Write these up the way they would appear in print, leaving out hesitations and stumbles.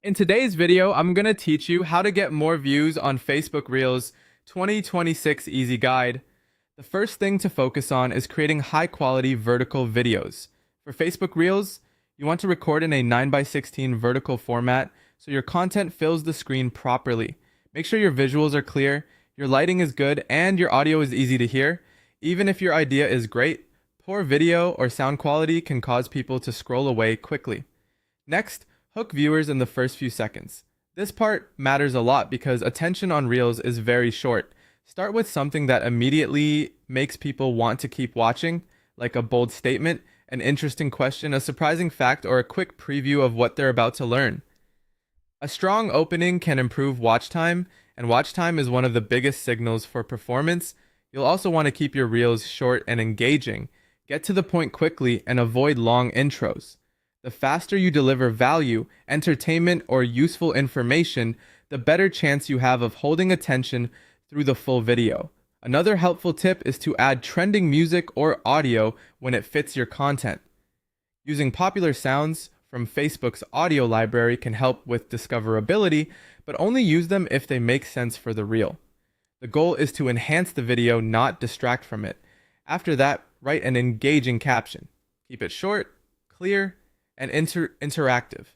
In today's video, I'm going to teach you how to get more views on Facebook Reels 2026 Easy Guide. The first thing to focus on is creating high quality vertical videos. For Facebook Reels, you want to record in a 9:16 vertical format so your content fills the screen properly. Make sure your visuals are clear, your lighting is good, and your audio is easy to hear. Even if your idea is great, poor video or sound quality can cause people to scroll away quickly. Next, hook viewers in the first few seconds. This part matters a lot because attention on Reels is very short. Start with something that immediately makes people want to keep watching, like a bold statement, an interesting question, a surprising fact, or a quick preview of what they're about to learn. A strong opening can improve watch time, and watch time is one of the biggest signals for performance. You'll also want to keep your Reels short and engaging. Get to the point quickly and avoid long intros. The faster you deliver value, entertainment, or useful information, the better chance you have of holding attention through the full video. Another helpful tip is to add trending music or audio when it fits your content. Using popular sounds from Facebook's audio library can help with discoverability, but only use them if they make sense for the reel. The goal is to enhance the video, not distract from it. After that, write an engaging caption. Keep it short, clear, and interactive.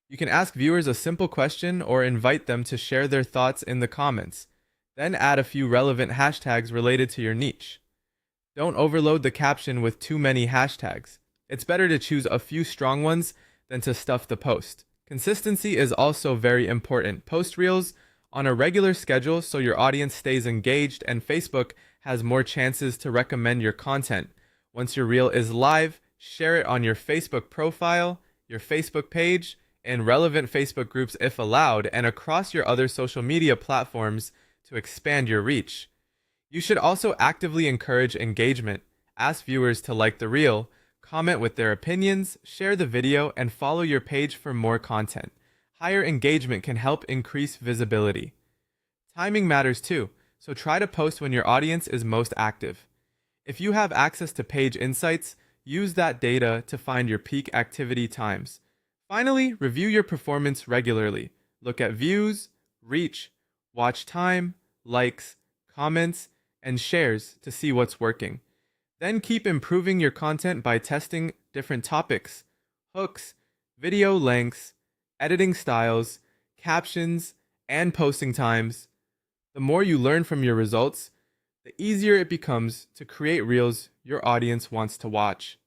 You can ask viewers a simple question or invite them to share their thoughts in the comments. Then add a few relevant hashtags related to your niche. Don't overload the caption with too many hashtags. It's better to choose a few strong ones than to stuff the post. Consistency is also very important. Post reels on a regular schedule so your audience stays engaged and Facebook has more chances to recommend your content. Once your reel is live, share it on your Facebook profile, your Facebook page, and relevant Facebook groups if allowed, and across your other social media platforms to expand your reach. You should also actively encourage engagement. Ask viewers to like the reel, comment with their opinions, share the video, and follow your page for more content. Higher engagement can help increase visibility. Timing matters too, so try to post when your audience is most active. If you have access to page insights, use that data to find your peak activity times. Finally, review your performance regularly. Look at views, reach, watch time, likes, comments, and shares to see what's working. Then keep improving your content by testing different topics, hooks, video lengths, editing styles, captions, and posting times. The more you learn from your results, the easier it becomes to create reels your audience wants to watch.